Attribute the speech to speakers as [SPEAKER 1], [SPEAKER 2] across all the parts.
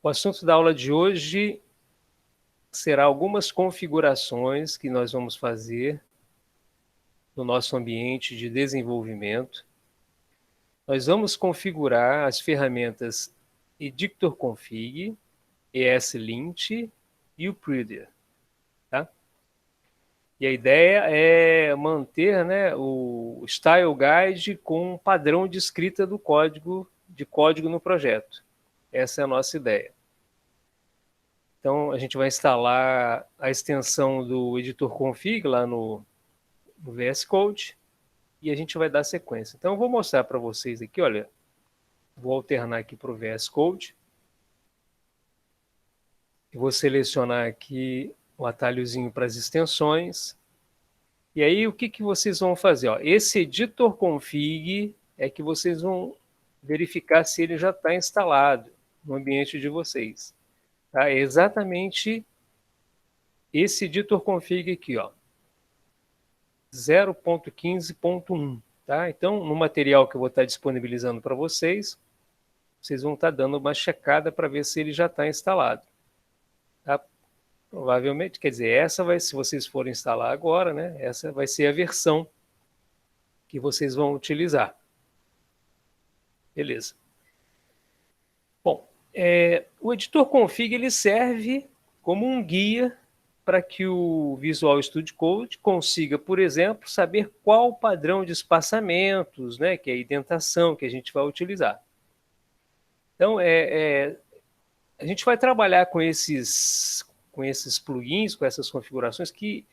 [SPEAKER 1] O assunto da aula de hoje será algumas configurações que nós vamos fazer no nosso ambiente de desenvolvimento. Nós vamos configurar as ferramentas Editor Config, ESLint e o Prettier. Tá? E a ideia é manter, né, o Style Guide com um padrão de escrita do código no projeto. Essa é a nossa ideia. Então, a gente vai instalar a extensão do editor config lá no VS Code e a gente vai dar sequência. Então, eu vou mostrar para vocês aqui, olha, vou alternar aqui para o VS Code. Eu vou selecionar aqui o atalhozinho para as extensões. E aí, o que vocês vão fazer? Ó, esse editor config é que vocês vão verificar se ele já está instalado no ambiente de vocês. Tá? É exatamente esse editor config aqui, ó, 0.15.1. Tá? Então, no material que eu vou estar disponibilizando para vocês, vocês vão estar dando uma checada para ver se ele já está instalado. Tá? Provavelmente, quer dizer, essa vai, se vocês forem instalar agora, né, essa vai ser a versão que vocês vão utilizar. Beleza. Bom, o editor config ele serve como um guia para que o Visual Studio Code consiga, por exemplo, saber qual padrão de espaçamentos, né, que é a indentação que a gente vai utilizar. Então, a gente vai trabalhar com esses plugins, com essas configurações que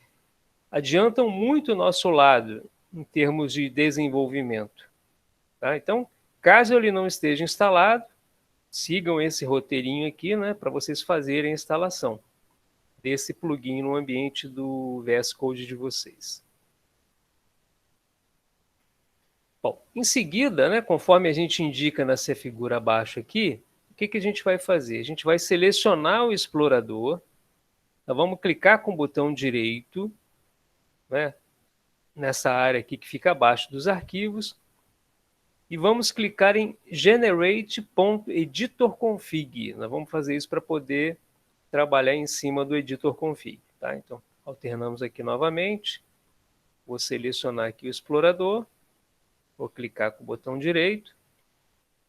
[SPEAKER 1] adiantam muito o nosso lado em termos de desenvolvimento. Tá? Então, caso ele não esteja instalado, sigam esse roteirinho aqui, né, para vocês fazerem a instalação desse plugin no ambiente do VS Code de vocês. Bom, em seguida, né, conforme a gente indica nessa figura abaixo aqui, o que a gente vai fazer? A gente vai selecionar o explorador, nós vamos clicar com o botão direito, né, nessa área aqui que fica abaixo dos arquivos, e vamos clicar em Generate.EditorConfig. Nós vamos fazer isso para poder trabalhar em cima do editor config. Tá? Então, alternamos aqui novamente. Vou selecionar aqui o explorador. Vou clicar com o botão direito.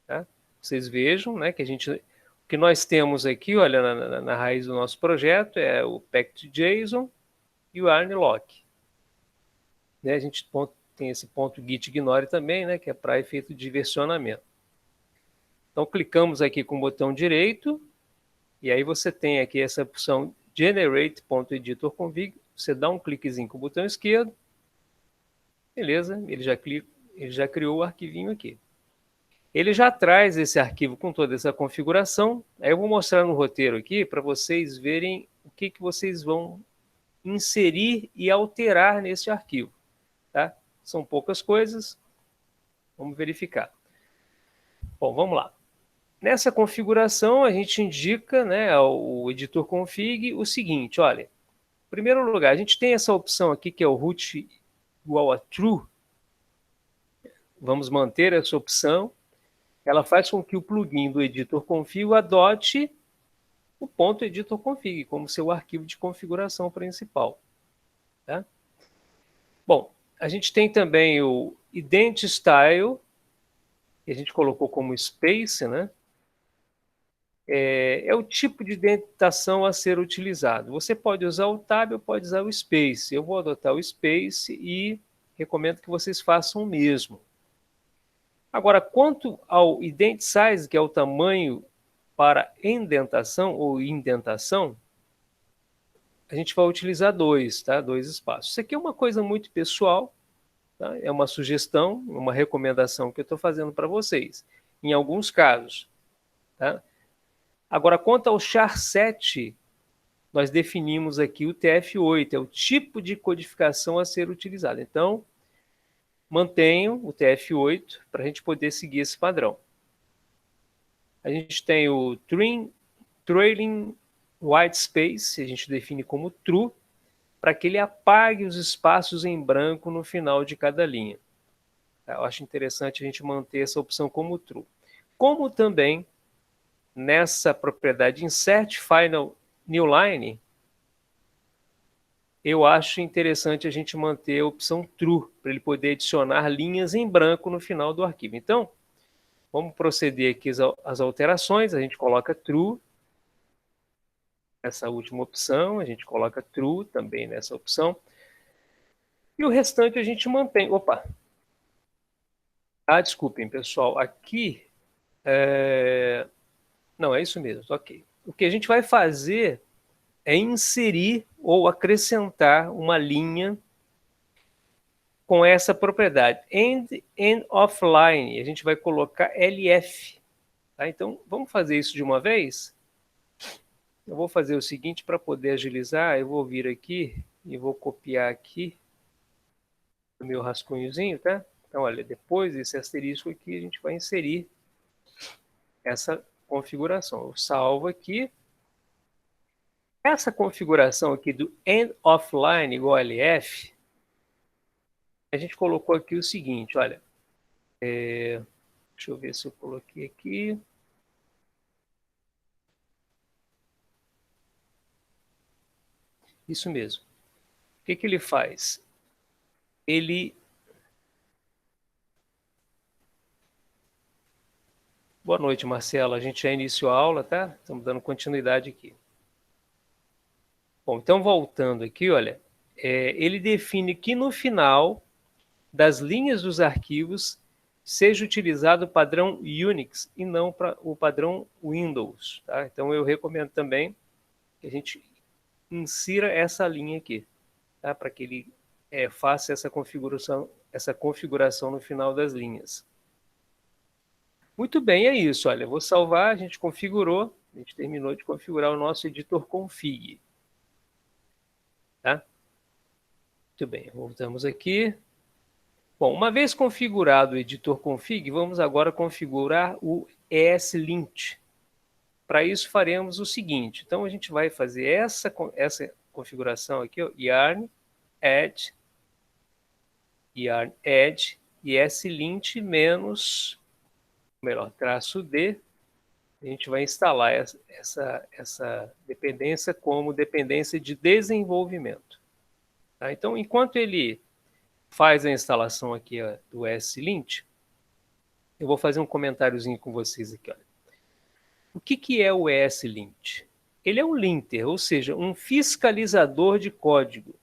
[SPEAKER 1] Tá? Vocês vejam, né, que o que nós temos aqui, olha, na raiz do nosso projeto é o packed.json e o yarn-lock. Né, a gente tem esse ponto git ignore também, né, que é para efeito de versionamento. Então, clicamos aqui com o botão direito, e aí você tem aqui essa opção Generate.EditorConfig, você dá um cliquezinho com o botão esquerdo, beleza, ele já criou o arquivinho aqui. Ele já traz esse arquivo com toda essa configuração, aí eu vou mostrar no roteiro aqui para vocês verem o que vocês vão inserir e alterar nesse arquivo. Tá? São poucas coisas, vamos verificar. Bom, vamos lá. Nessa configuração, a gente indica, né, ao editor config o seguinte, olha, em primeiro lugar, a gente tem essa opção aqui que é o root igual a true. Vamos manter essa opção. Ela faz com que o plugin do editor config adote o ponto editor config como seu arquivo de configuração principal. Tá? Bom, a gente tem também o ident_style, que a gente colocou como space, né? É o tipo de indentação a ser utilizado. Você pode usar o tab ou pode usar o space. Eu vou adotar o space e recomendo que vocês façam o mesmo. Agora, quanto ao indent size, que é o tamanho para indentação ou indentação, a gente vai utilizar 2, tá? 2 espaços. Isso aqui é uma coisa muito pessoal, tá? É uma sugestão, uma recomendação que eu estou fazendo para vocês, em alguns casos. Tá? Agora, quanto ao char7, nós definimos aqui o TF8, é o tipo de codificação a ser utilizado. Então, mantenham o TF8 para a gente poder seguir esse padrão. A gente tem o trailing white space, a gente define como true, para que ele apague os espaços em branco no final de cada linha. Eu acho interessante a gente manter essa opção como true. Como também nessa propriedade Insert Final New Line, eu acho interessante a gente manter a opção True, para ele poder adicionar linhas em branco no final do arquivo. Então, vamos proceder aqui às alterações, a gente coloca True, essa última opção, a gente coloca True também nessa opção, e o restante a gente mantém. Opa! Ah, desculpem, pessoal, aqui... Não, é isso mesmo, ok. O que a gente vai fazer é inserir ou acrescentar uma linha com essa propriedade. End offline, a gente vai colocar LF. Tá? Então, vamos fazer isso de uma vez? Eu vou fazer o seguinte, para poder agilizar, eu vou vir aqui e vou copiar aqui o meu rascunhozinho, tá? Então, olha, depois desse asterisco aqui, a gente vai inserir essa configuração. Eu salvo aqui. Essa configuração aqui do end offline igual a LF, a gente colocou aqui o seguinte, olha, deixa eu ver se eu coloquei aqui. Isso mesmo. O que ele faz? Ele... Boa noite, Marcela. A gente já iniciou a aula, tá? Estamos dando continuidade aqui. Bom, então voltando aqui, olha, ele define que no final das linhas dos arquivos seja utilizado o padrão Unix e não o padrão Windows, tá? Então eu recomendo também que a gente insira essa linha aqui, tá? Para que ele faça essa configuração no final das linhas. Muito bem, é isso. Olha, eu vou salvar, a gente configurou, a gente terminou de configurar o nosso editor config. Tá? Muito bem, voltamos aqui. Bom, uma vez configurado o editor config, vamos agora configurar o ESLint. Para isso faremos o seguinte, então a gente vai fazer essa configuração aqui, ó, yarn add ESLint menos, melhor, traço D, a gente vai instalar essa dependência como dependência de desenvolvimento. Tá? Então, enquanto ele faz a instalação aqui do ESLint, eu vou fazer um comentáriozinho com vocês aqui. Olha. O que é o ESLint? Ele é um linter, ou seja, um fiscalizador de código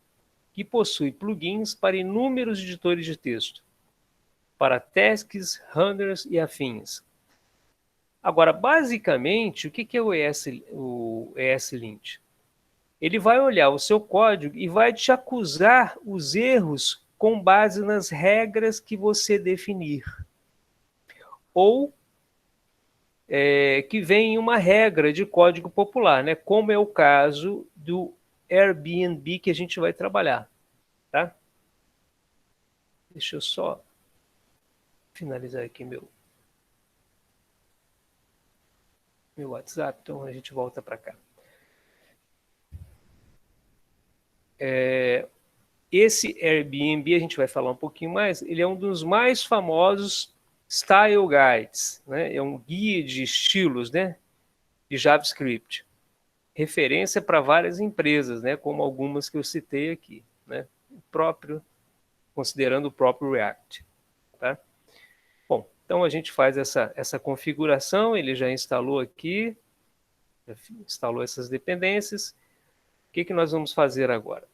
[SPEAKER 1] que possui plugins para inúmeros editores de texto, para tasks, runners e afins. Agora, basicamente, o que é o ESLint? Ele vai olhar o seu código e vai te acusar os erros com base nas regras que você definir. Ou que vem uma regra de código popular, né? Como é o caso do Airbnb que a gente vai trabalhar. Tá? Deixa eu só finalizar aqui meu WhatsApp, então a gente volta para cá. Esse Airbnb, a gente vai falar um pouquinho mais, ele é um dos mais famosos Style Guides, né? É um guia de estilos, né? De JavaScript. Referência para várias empresas, né? Como algumas que eu citei aqui, né? Considerando o próprio React. Tá? Bom, então a gente faz essa configuração, ele já instalou aqui, já instalou essas dependências. O que nós vamos fazer agora?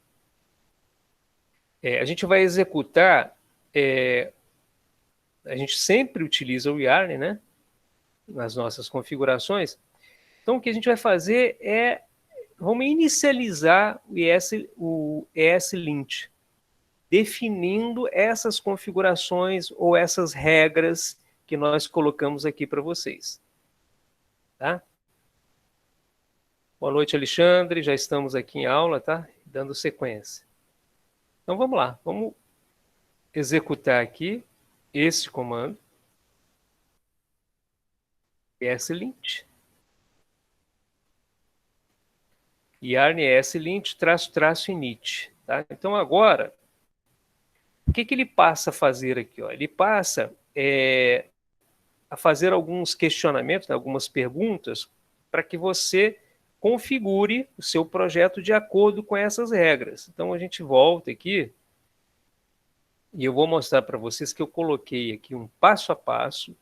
[SPEAKER 1] A gente vai executar, a gente sempre utiliza o yarn, né, nas nossas configurações. Então, o que a gente vai fazer vamos inicializar o ESLint, definindo essas configurações ou essas regras que nós colocamos aqui para vocês. Tá? Boa noite, Alexandre. Já estamos aqui em aula, tá? Dando sequência. Então, vamos lá. Vamos executar aqui esse comando. ESLint. Yarn ESLint -- init. Tá? Então, agora, o que ele passa a fazer aqui? Ó? Ele passa a fazer alguns questionamentos, né, algumas perguntas para que você configure o seu projeto de acordo com essas regras. Então, a gente volta aqui e eu vou mostrar para vocês que eu coloquei aqui um passo a passo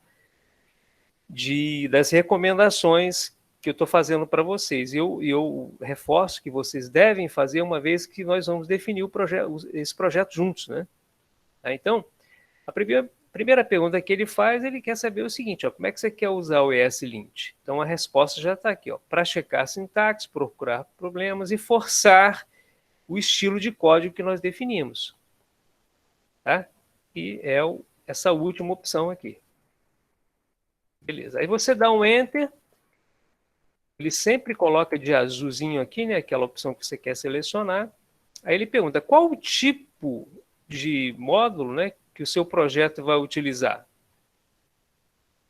[SPEAKER 1] das recomendações que eu estou fazendo para vocês. Eu reforço que vocês devem fazer uma vez que nós vamos definir esse projeto juntos, né? Então, a primeira pergunta que ele faz, ele quer saber o seguinte, ó, como é que você quer usar o ESLint? Então, a resposta já está aqui, para checar a sintaxe, procurar problemas e forçar o estilo de código que nós definimos. Tá? E é essa última opção aqui. Beleza. Aí você dá um Enter, ele sempre coloca de azulzinho aqui, né, aquela opção que você quer selecionar. Aí ele pergunta qual o tipo de módulo, né, que o seu projeto vai utilizar.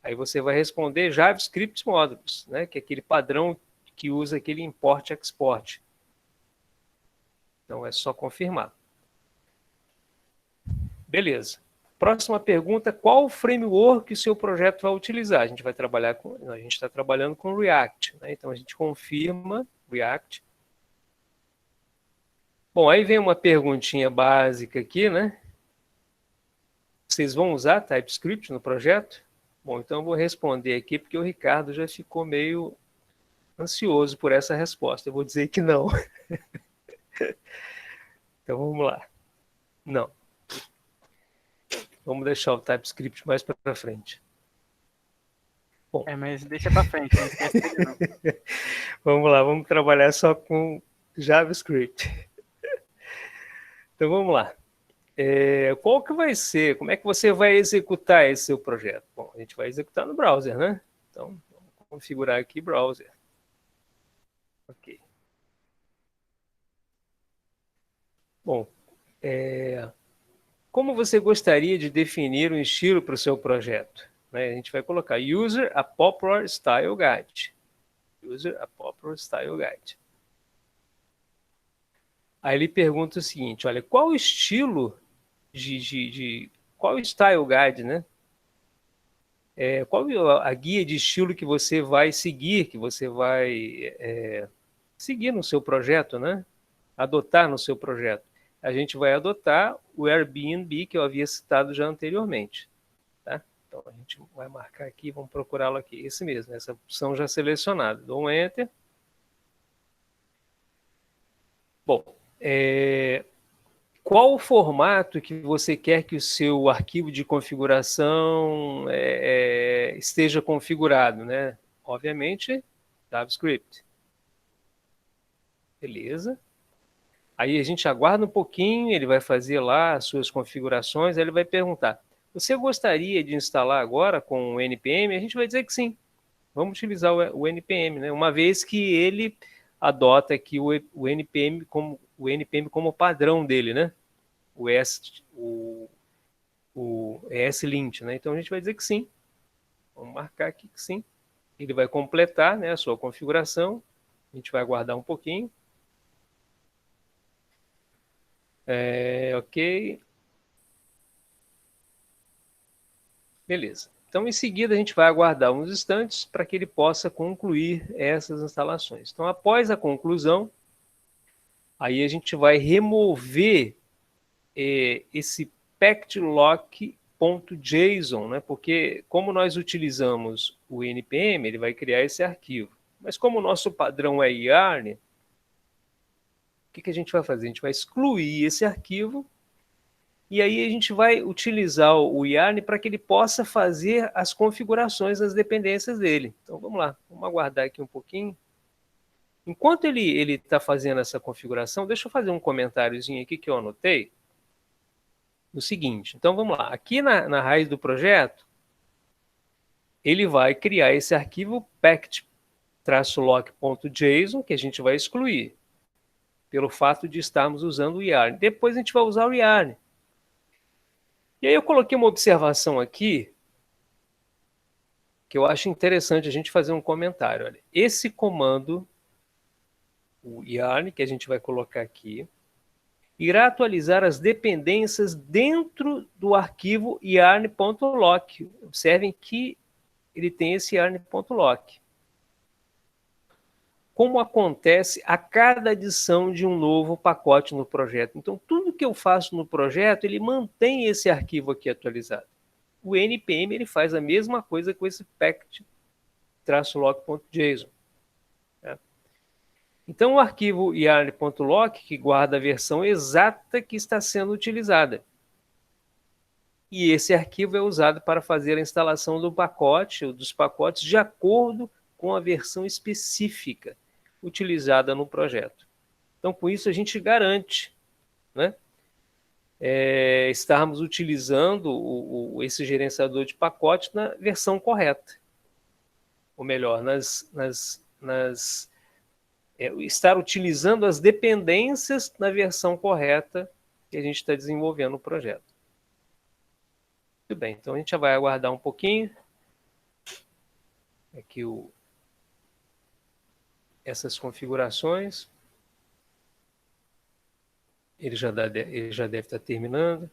[SPEAKER 1] Aí você vai responder JavaScript Modules, né, que é aquele padrão que usa aquele import-export. Então é só confirmar. Beleza. Próxima pergunta, qual framework o seu projeto vai utilizar? A gente está trabalhando com React, né? Então a gente confirma React. Bom, aí vem uma perguntinha básica aqui, né? Vocês vão usar TypeScript no projeto? Bom, então eu vou responder aqui porque o Ricardo já ficou meio ansioso por essa resposta. Eu vou dizer que não. Então vamos lá. Não. Vamos deixar o TypeScript mais para frente.
[SPEAKER 2] Bom. Mas deixa para frente, não esquece dele não.
[SPEAKER 1] Vamos lá, vamos trabalhar só com JavaScript. Então vamos lá. Qual que vai ser? Como é que você vai executar esse seu projeto? Bom, a gente vai executar no browser, né? Então, vamos configurar aqui browser. Ok. Bom, como você gostaria de definir um estilo para o seu projeto? Né? A gente vai colocar User a Popular Style Guide. User a Popular Style Guide. Aí ele pergunta o seguinte, olha, qual estilo qual Style Guide, né? Qual a guia de estilo que você vai seguir, que você vai seguir no seu projeto, né? Adotar no seu projeto. A gente vai adotar o Airbnb, que eu havia citado já anteriormente. Tá? Então, a gente vai marcar aqui, vamos procurá-lo aqui. Esse mesmo, essa opção já selecionada. Dou um Enter. Bom, qual o formato que você quer que o seu arquivo de configuração esteja configurado, né? Obviamente, JavaScript. Beleza. Aí a gente aguarda um pouquinho, ele vai fazer lá as suas configurações, aí ele vai perguntar, você gostaria de instalar agora com o NPM? A gente vai dizer que sim. Vamos utilizar o NPM, né? Uma vez que ele adota aqui o NPM como padrão dele, né? O ESLint, né? Então a gente vai dizer que sim. Vamos marcar aqui que sim. Ele vai completar, né, a sua configuração. A gente vai aguardar um pouquinho. Ok. Beleza. Então, em seguida, a gente vai aguardar uns instantes para que ele possa concluir essas instalações. Então, após a conclusão, aí a gente vai remover esse packed.lock.json, né? Porque como nós utilizamos o NPM, ele vai criar esse arquivo. Mas como o nosso padrão é yarn, o que a gente vai fazer? A gente vai excluir esse arquivo e aí a gente vai utilizar o yarn para que ele possa fazer as configurações das dependências dele. Então vamos lá, vamos aguardar aqui um pouquinho. Enquanto ele está fazendo essa configuração, deixa eu fazer um comentáriozinho aqui que eu anotei. O seguinte, então vamos lá, aqui na raiz do projeto, ele vai criar esse arquivo packed-lock.json, que a gente vai excluir, pelo fato de estarmos usando o yarn. Depois a gente vai usar o yarn. E aí eu coloquei uma observação aqui, que eu acho interessante a gente fazer um comentário. Olha, esse comando, o yarn, que a gente vai colocar aqui, irá atualizar as dependências dentro do arquivo yarn.lock. Observem que ele tem esse yarn.lock. como acontece a cada adição de um novo pacote no projeto. Então, tudo que eu faço no projeto, ele mantém esse arquivo aqui atualizado. O npm ele faz a mesma coisa com esse package-lock.json. Né? Então, o arquivo yarn.lock, que guarda a versão exata que está sendo utilizada. E esse arquivo é usado para fazer a instalação do pacote ou dos pacotes de acordo com a versão específica utilizada no projeto. Então, com isso, a gente garante, né, estarmos utilizando esse gerenciador de pacotes na versão correta. Ou melhor, estar utilizando as dependências na versão correta que a gente está desenvolvendo no projeto. Muito bem, então a gente já vai aguardar um pouquinho. Aqui essas configurações. Ele já deve estar terminando. A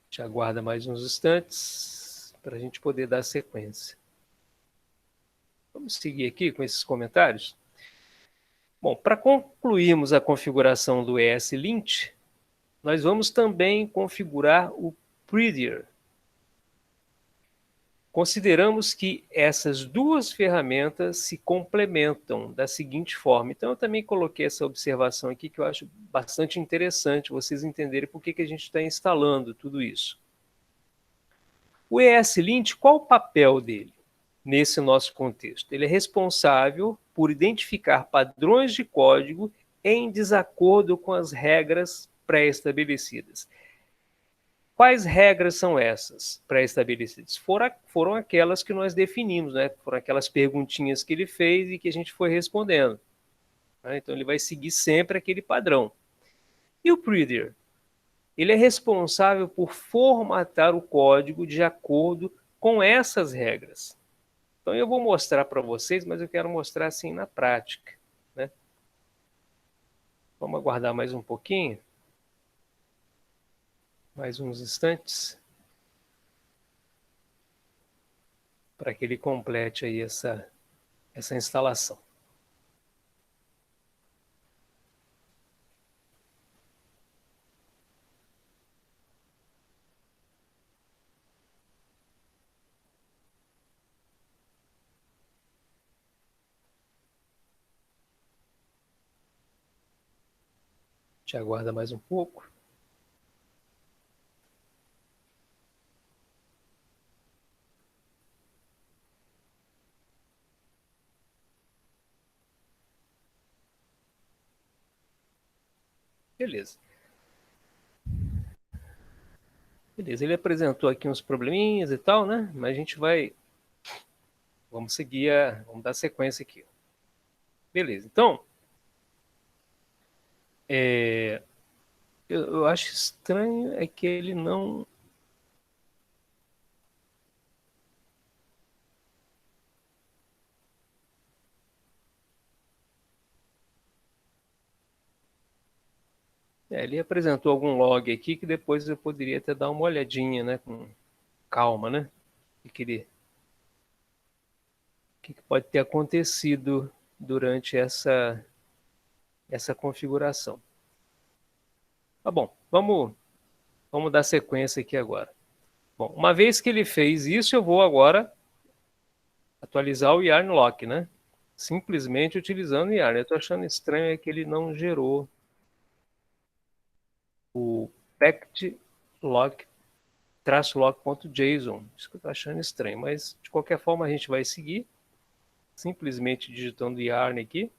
[SPEAKER 1] gente aguarda mais uns instantes para a gente poder dar sequência. Vamos seguir aqui com esses comentários. Bom, para concluirmos a configuração do ESLint, nós vamos também configurar o Prettier. Consideramos que essas duas ferramentas se complementam da seguinte forma. Então, eu também coloquei essa observação aqui que eu acho bastante interessante vocês entenderem por que a gente está instalando tudo isso. O ESLint, qual o papel dele nesse nosso contexto? Ele é responsável por identificar padrões de código em desacordo com as regras pré-estabelecidas. Quais regras são essas pré-estabelecidas? Foram aquelas que nós definimos, né? Foram aquelas perguntinhas que ele fez e que a gente foi respondendo. Né? Então, ele vai seguir sempre aquele padrão. E o Prettier? Ele é responsável por formatar o código de acordo com essas regras. Então, eu vou mostrar para vocês, mas eu quero mostrar assim na prática. Né? Vamos aguardar mais um pouquinho. Mais uns instantes. Para que ele complete aí essa instalação. A gente aguarda mais um pouco. Beleza. Beleza, ele apresentou aqui uns probleminhas e tal, né? Mas a gente vai... Vamos seguir, vamos dar sequência aqui. Beleza, então... eu acho estranho é que ele não... ele apresentou algum log aqui que depois eu poderia até dar uma olhadinha, né? Com calma, né? O que pode ter acontecido durante essa configuração. Tá bom, vamos dar sequência aqui agora. Bom, uma vez que ele fez isso, eu vou agora atualizar o yarn lock, né? Simplesmente utilizando o yarn. Eu estou achando estranho é que ele não gerou o package-lock.json. Isso que eu estou achando estranho, mas de qualquer forma a gente vai seguir, simplesmente digitando yarn aqui.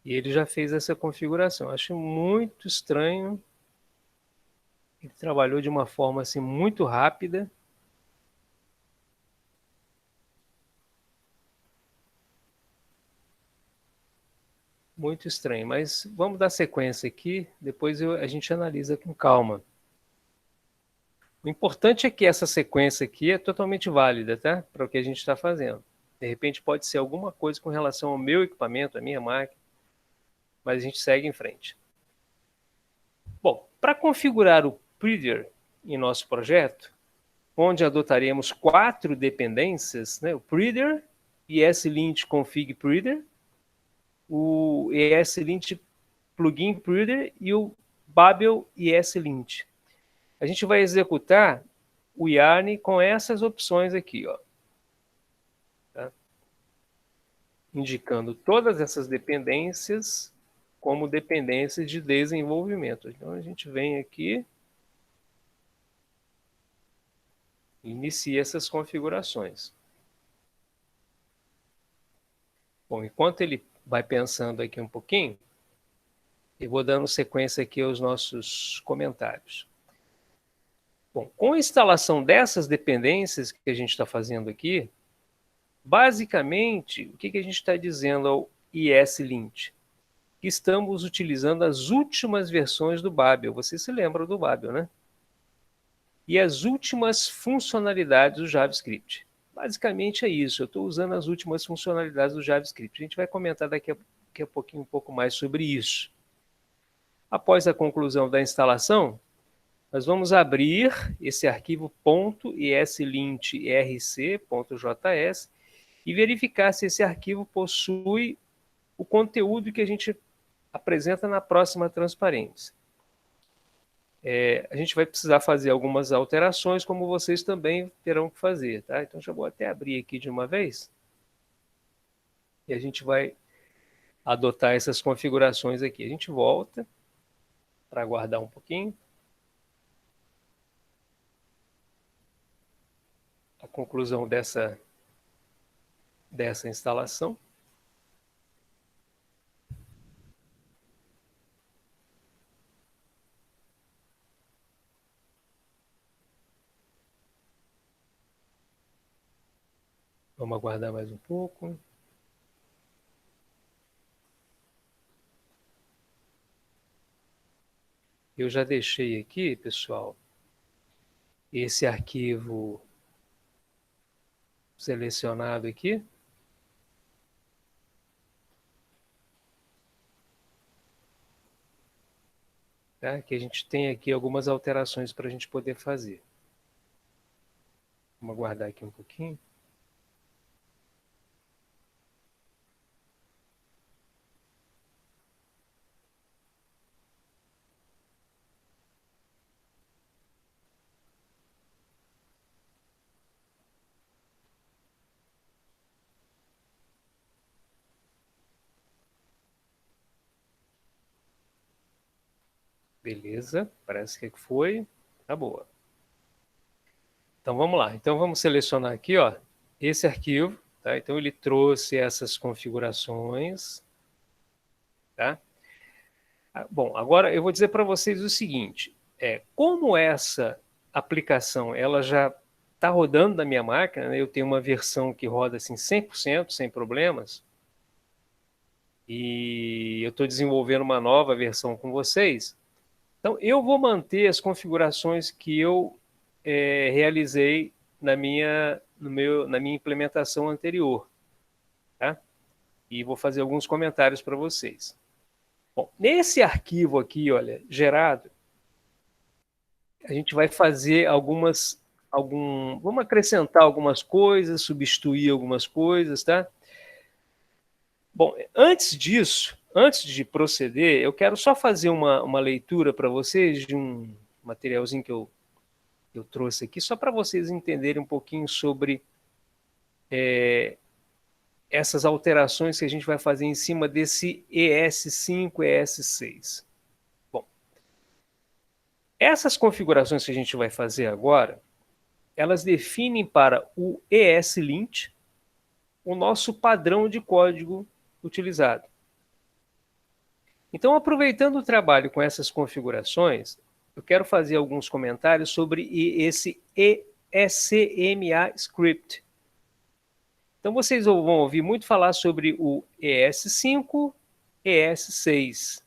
[SPEAKER 1] E ele já fez essa configuração. Acho muito estranho. Ele trabalhou de uma forma assim muito rápida. Muito estranho, mas vamos dar sequência aqui, depois a gente analisa com calma. O importante é que essa sequência aqui é totalmente válida, tá? Para o que a gente está fazendo. De repente pode ser alguma coisa com relação ao meu equipamento, à minha máquina, mas a gente segue em frente. Bom, para configurar o Prettier em nosso projeto, onde adotaremos 4 dependências, né? O Preader, ESLint config Preader, o ESLint plugin Preader e o Babel ESLint. A gente vai executar o Yarn com essas opções aqui, ó. Tá? Indicando todas essas dependências como dependências de desenvolvimento. Então a gente vem aqui e inicia essas configurações. Bom, enquanto ele vai pensando aqui um pouquinho, eu vou dando sequência aqui aos nossos comentários. Bom, com a instalação dessas dependências que a gente está fazendo aqui, basicamente, o que a gente está dizendo ao ESLint? Que estamos utilizando as últimas versões do Babel. Você se lembra do Babel, né? E as últimas funcionalidades do JavaScript. Basicamente é isso, eu estou usando as últimas funcionalidades do JavaScript. A gente vai comentar daqui a pouquinho um pouco mais sobre isso. Após a conclusão da instalação, nós vamos abrir esse arquivo .eslint.rc.js e verificar se esse arquivo possui o conteúdo que a gente apresenta na próxima transparência. A gente vai precisar fazer algumas alterações, como vocês também terão que fazer. Tá? Então, já vou até abrir aqui de uma vez. E a gente vai adotar essas configurações aqui. A gente volta para aguardar um pouquinho. A conclusão dessa instalação. Vamos aguardar mais um pouco. Eu já deixei aqui, pessoal, esse arquivo selecionado aqui. Tá? Que a gente tem aqui algumas alterações para a gente poder fazer. Vamos aguardar aqui um pouquinho. Beleza, parece que foi. Tá boa. Então vamos lá. Então vamos selecionar aqui, ó, esse arquivo. Tá? Então ele trouxe essas configurações. Tá? Bom, agora eu vou dizer para vocês o seguinte. Como essa aplicação ela já está rodando na minha máquina, né? Eu tenho uma versão que roda assim 100%, sem problemas. E eu estou desenvolvendo uma nova versão com vocês. Então, eu vou manter as configurações que eu realizei na minha implementação anterior. Tá? E vou fazer alguns comentários para vocês. Bom, nesse arquivo aqui, olha, gerado, a gente vai fazer vamos acrescentar algumas coisas, substituir algumas coisas, tá? Bom, antes disso, antes de proceder, eu quero só fazer uma leitura para vocês de um materialzinho que eu trouxe aqui, só para vocês entenderem um pouquinho sobre essas alterações que a gente vai fazer em cima desse ES5, ES6. Bom, essas configurações que a gente vai fazer agora, elas definem para o ESLint o nosso padrão de código utilizado. Então, aproveitando o trabalho com essas configurações, eu quero fazer alguns comentários sobre esse ESCMA script. Então, vocês vão ouvir muito falar sobre o ES5, ES6.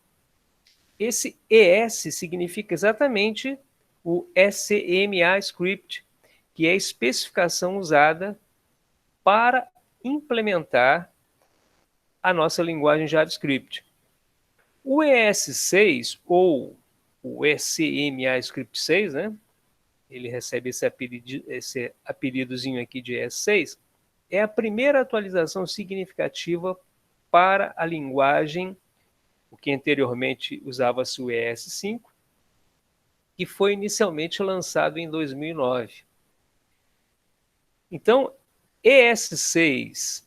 [SPEAKER 1] Esse ES significa exatamente o SCMA script, que é a especificação usada para implementar a nossa linguagem JavaScript. O ES6, ou o SCMA Script 6, né, ele recebe esse apelidozinho aqui de ES6, é a primeira atualização significativa para a linguagem, o que anteriormente usava-se o ES5, que foi inicialmente lançado em 2009. Então, ES6,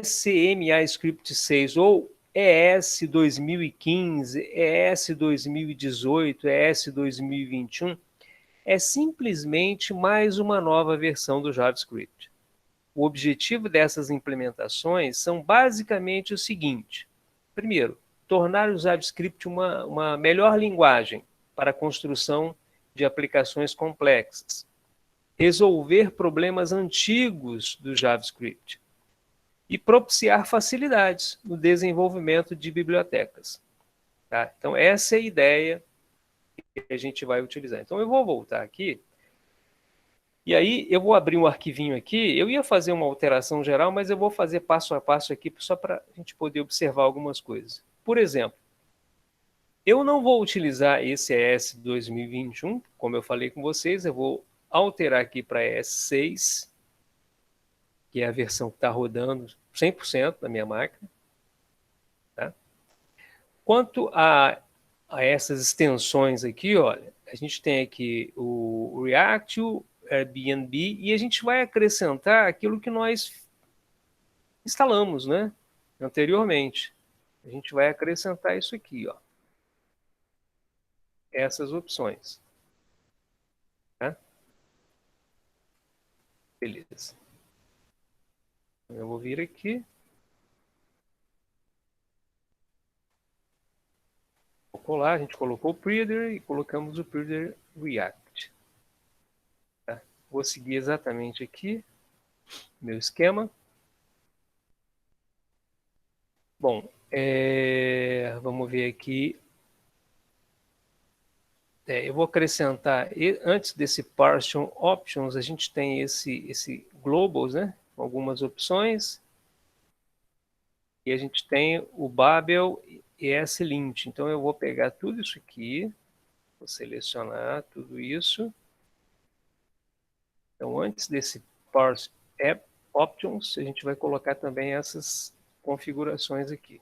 [SPEAKER 1] SMAScript 6 ou ES 2015, ES 2018, ES 2021 é simplesmente mais uma nova versão do JavaScript. O objetivo dessas implementações são basicamente o seguinte: primeiro, tornar o JavaScript uma melhor linguagem para a construção de aplicações complexas, resolver problemas antigos do JavaScript e propiciar facilidades no desenvolvimento de bibliotecas. Tá? Então, essa é a ideia que a gente vai utilizar. Então, eu vou voltar aqui. E aí, eu vou abrir um arquivinho aqui. Eu ia fazer uma alteração geral, mas eu vou fazer passo a passo aqui, só para a gente poder observar algumas coisas. Por exemplo, eu não vou utilizar esse ES 2021, como eu falei com vocês, eu vou alterar aqui para ES6, que é a versão que está rodando 100% na minha máquina. Tá? Quanto a essas extensões aqui, olha, a gente tem aqui o React, o Airbnb, e a gente vai acrescentar aquilo que nós instalamos, né, anteriormente. A gente vai acrescentar isso aqui, ó, essas opções. Tá? Beleza. Eu vou vir aqui. Vou colar, a gente colocou o Preader e colocamos o Preader React. Tá? Vou seguir exatamente aqui meu esquema. Bom, vamos ver aqui. Eu vou acrescentar, antes desse Partition Options, a gente tem esse Globals, né? Com algumas opções. E a gente tem o Babel e ESLint. Então, eu vou pegar tudo isso aqui, vou selecionar tudo isso. Então, antes desse Parse App Options, a gente vai colocar também essas configurações aqui.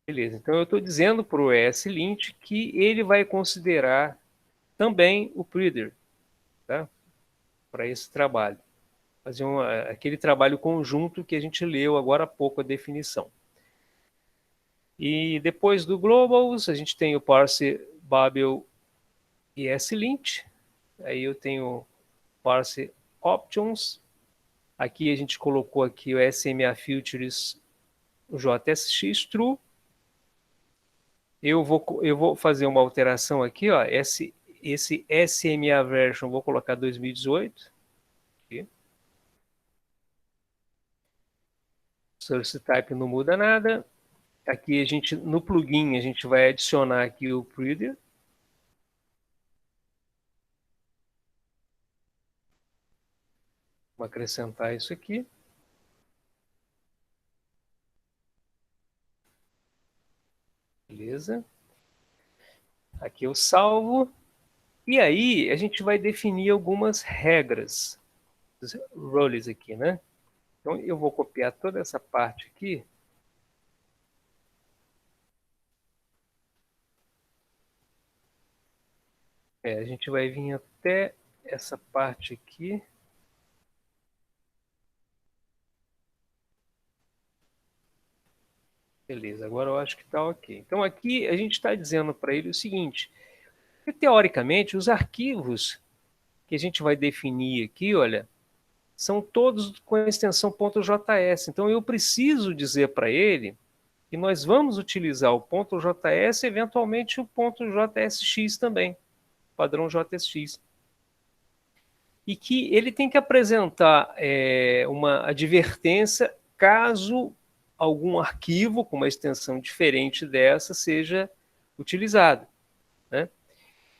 [SPEAKER 1] Beleza, então eu estou dizendo para o ESLint que ele vai considerar também o Preader, tá? Para esse trabalho. Fazer aquele trabalho conjunto que a gente leu agora há pouco a definição. E depois do Globals, a gente tem o Parse Babel e ESLint. Aí eu tenho Parse Options. Aqui a gente colocou aqui o SMA Futures, o JSX True. Eu vou fazer uma alteração aqui, ó. Esse SMA version, vou colocar 2018. Aqui. Source type não muda nada. Aqui no plugin, a gente vai adicionar aqui o Preader. Vou acrescentar isso aqui. Beleza. Aqui eu salvo. E aí, a gente vai definir algumas regras. Roles aqui, né? Então, eu vou copiar toda essa parte aqui. A gente vai vir até essa parte aqui. Beleza, agora eu acho que está ok. Então, aqui a gente está dizendo para ele o seguinte, que, teoricamente, os arquivos que a gente vai definir aqui, olha, são todos com a extensão .js. Então, eu preciso dizer para ele que nós vamos utilizar o .js e, eventualmente, o .jsx também, padrão JSX. E que ele tem que apresentar uma advertência caso algum arquivo com uma extensão diferente dessa seja utilizado. Né?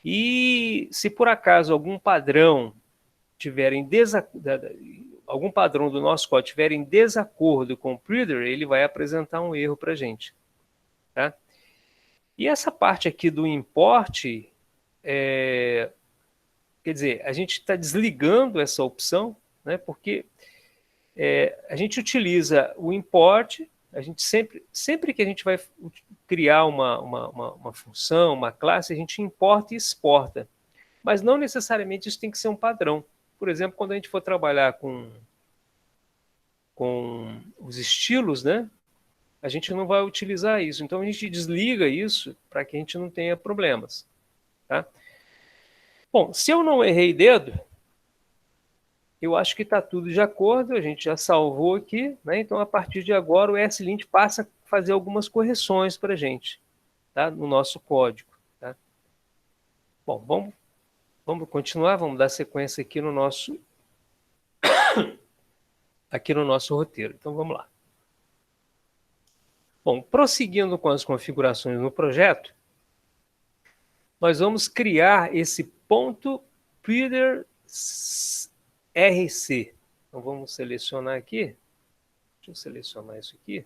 [SPEAKER 1] E se por acaso algum padrão algum padrão do nosso código tiver em desacordo com o Preader, ele vai apresentar um erro para a gente. Tá? E essa parte aqui do import, quer dizer, a gente está desligando essa opção, né, porque a gente utiliza o import, a gente sempre que a gente vai criar uma função, uma classe, a gente importa e exporta. Mas não necessariamente isso tem que ser um padrão. Por exemplo, quando a gente for trabalhar com os estilos, né, a gente não vai utilizar isso. Então a gente desliga isso para que a gente não tenha problemas. Tá? Bom, se eu não errei dedo, eu acho que está tudo de acordo, a gente já salvou aqui, né? Então a partir de agora o ESLint passa a fazer algumas correções para a gente, tá? No nosso código. Tá? Bom, vamos continuar, vamos dar sequência aqui no nosso roteiro. Então vamos lá. Bom, prosseguindo com as configurações no projeto, nós vamos criar esse ponto Reader RC. Então vamos selecionar aqui. Deixa eu selecionar isso aqui.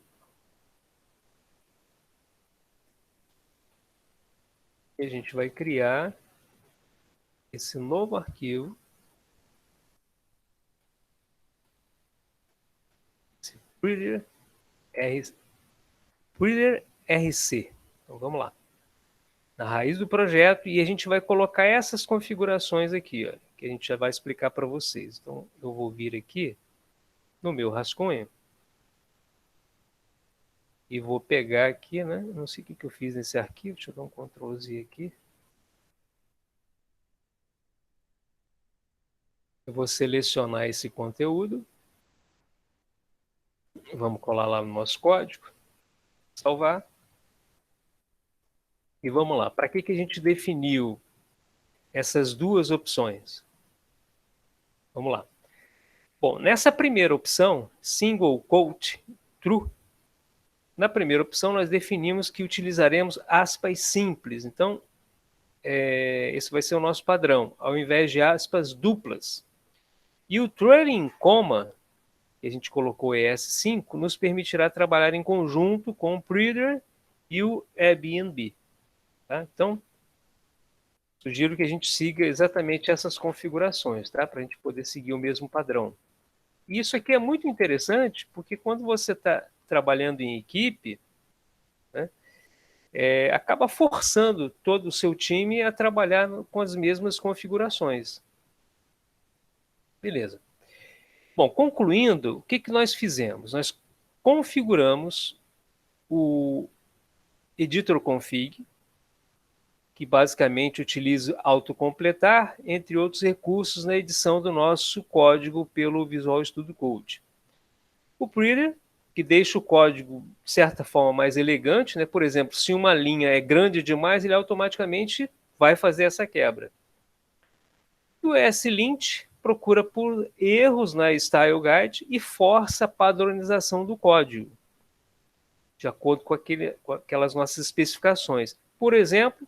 [SPEAKER 1] E a gente vai criar esse novo arquivo. Esse Reader RC. Então vamos lá. Na raiz do projeto, e a gente vai colocar essas configurações aqui, ó, que a gente já vai explicar para vocês. Então eu vou vir aqui no meu rascunho e vou pegar aqui, né? Não sei o que eu fiz nesse arquivo, deixa eu dar um Ctrl Z aqui. Eu vou selecionar esse conteúdo. Vamos colar lá no nosso código. Salvar. E vamos lá. Para que a gente definiu essas duas opções? Vamos lá. Bom, nessa primeira opção, single quote true, na primeira opção nós definimos que utilizaremos aspas simples. Então, esse vai ser o nosso padrão, ao invés de aspas duplas. E o trailing comma, que a gente colocou ES5, nos permitirá trabalhar em conjunto com o Preader e o Airbnb. Tá? Então, sugiro que a gente siga exatamente essas configurações, tá? Para a gente poder seguir o mesmo padrão. E isso aqui é muito interessante, porque quando você está trabalhando em equipe, né, acaba forçando todo o seu time a trabalhar com as mesmas configurações. Beleza. Bom, concluindo, o que nós fizemos? Nós configuramos o editor config, que basicamente utiliza autocompletar, entre outros recursos na edição do nosso código pelo Visual Studio Code. O Preader, que deixa o código, de certa forma, mais elegante, né? Por exemplo, se uma linha é grande demais, ele automaticamente vai fazer essa quebra. E o ESLint procura por erros na Style Guide e força a padronização do código, de acordo com aquelas nossas especificações. Por exemplo,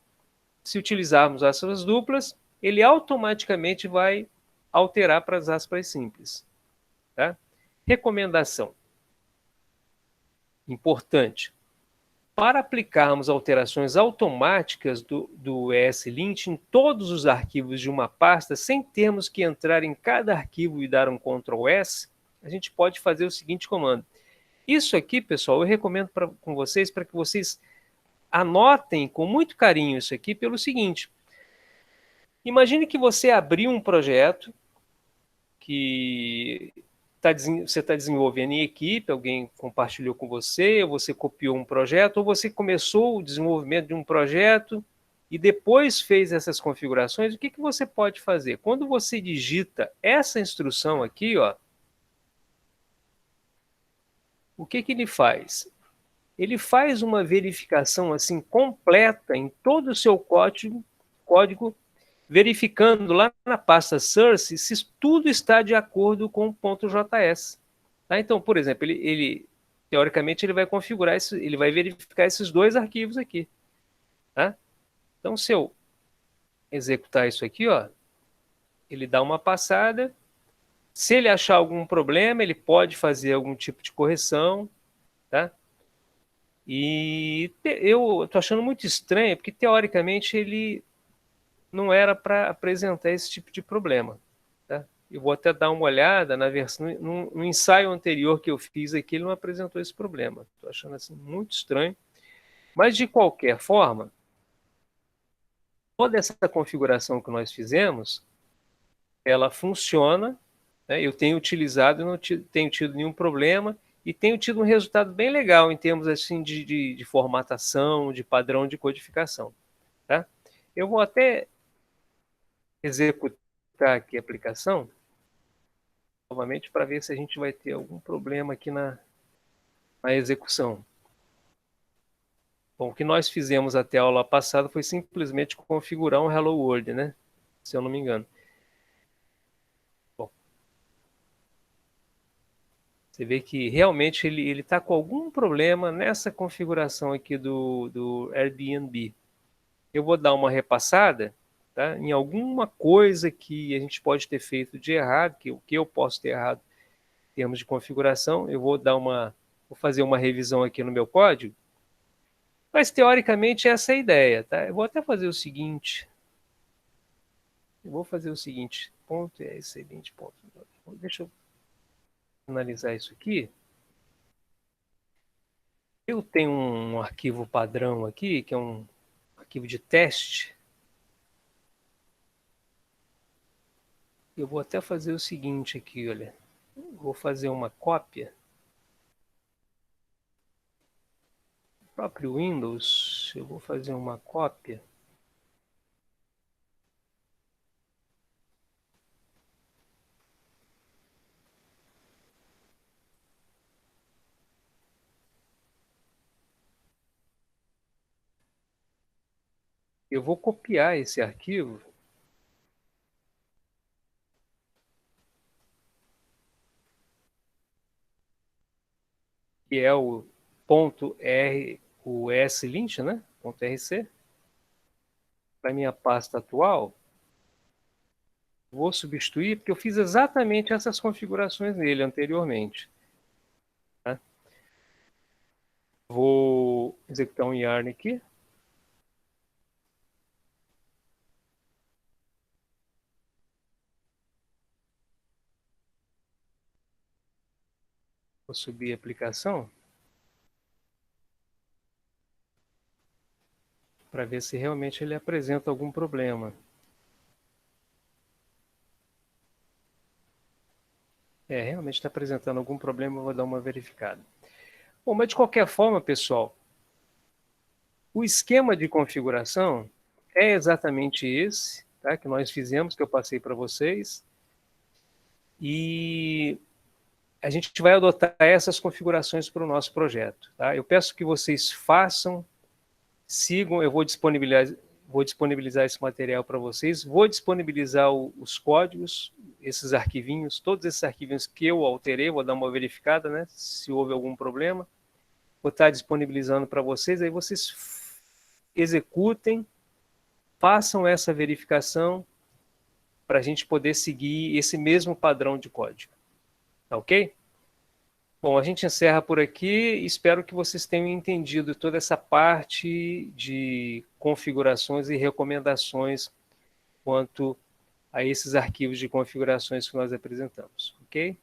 [SPEAKER 1] se utilizarmos aspas duplas, ele automaticamente vai alterar para as aspas simples. Tá? Recomendação importante. Para aplicarmos alterações automáticas do ESLint em todos os arquivos de uma pasta, sem termos que entrar em cada arquivo e dar um Ctrl S, a gente pode fazer o seguinte comando. Isso aqui, pessoal, eu recomendo com vocês para que vocês anotem com muito carinho isso aqui pelo seguinte. Imagine que você abriu um projeto que você está desenvolvendo em equipe, alguém compartilhou com você, ou você copiou um projeto, ou você começou o desenvolvimento de um projeto e depois fez essas configurações. O que você pode fazer? Quando você digita essa instrução aqui, ó, o que ele faz? Ele faz uma verificação assim completa em todo o seu código, verificando lá na pasta source se tudo está de acordo com o .js. Tá? Então, por exemplo, teoricamente ele vai configurar, ele vai verificar esses dois arquivos aqui. Tá? Então, se eu executar isso aqui, ó, ele dá uma passada. Se ele achar algum problema, ele pode fazer algum tipo de correção. Tá? E eu estou achando muito estranho, porque teoricamente ele não era para apresentar esse tipo de problema. Tá? Eu vou até dar uma olhada na versão, no ensaio anterior que eu fiz aqui, ele não apresentou esse problema. Estou achando assim muito estranho. Mas de qualquer forma, toda essa configuração que nós fizemos, ela funciona, né? Eu tenho utilizado e não tenho tido nenhum problema e tenho tido um resultado bem legal em termos assim de formatação, de padrão de codificação. Tá? Eu vou até executar aqui a aplicação novamente para ver se a gente vai ter algum problema aqui na execução. Bom, o que nós fizemos até a aula passada foi simplesmente configurar um Hello World, né? Se eu não me engano. Bom, você vê que realmente ele está com algum problema nessa configuração aqui do Airbnb. Eu vou dar uma repassada, tá, em alguma coisa que a gente pode ter feito de errado, o que eu posso ter errado em termos de configuração. Eu vou fazer uma revisão aqui no meu código, mas teoricamente essa é a ideia, tá? Eu vou até fazer o seguinte. Eu vou fazer o seguinte, ponto é excelente ponto. Deixa eu analisar isso aqui. Eu tenho um arquivo padrão aqui, que é um arquivo de teste. Eu vou até fazer o seguinte aqui, olha. Vou fazer uma cópia. O próprio Windows, eu vou fazer uma cópia. Eu vou copiar esse arquivo. Que é o .r, o ESLint, né? .rc. Para minha pasta atual. Vou substituir, porque eu fiz exatamente essas configurações nele anteriormente. Tá? Vou executar um yarn aqui. Vou subir a aplicação para ver se realmente ele apresenta algum problema. Realmente está apresentando algum problema, eu vou dar uma verificada. Bom, mas de qualquer forma, pessoal, o esquema de configuração é exatamente esse, tá, que nós fizemos, que eu passei para vocês. E a gente vai adotar essas configurações para o nosso projeto. Tá? Eu peço que vocês façam, sigam, eu vou disponibilizar esse material para vocês, vou disponibilizar os códigos, esses arquivinhos, todos esses arquivinhos que eu alterei, vou dar uma verificada, né, se houve algum problema, vou estar disponibilizando para vocês, aí vocês executem, façam essa verificação para a gente poder seguir esse mesmo padrão de código. Tá ok? Bom, a gente encerra por aqui. Espero que vocês tenham entendido toda essa parte de configurações e recomendações quanto a esses arquivos de configurações que nós apresentamos. Ok?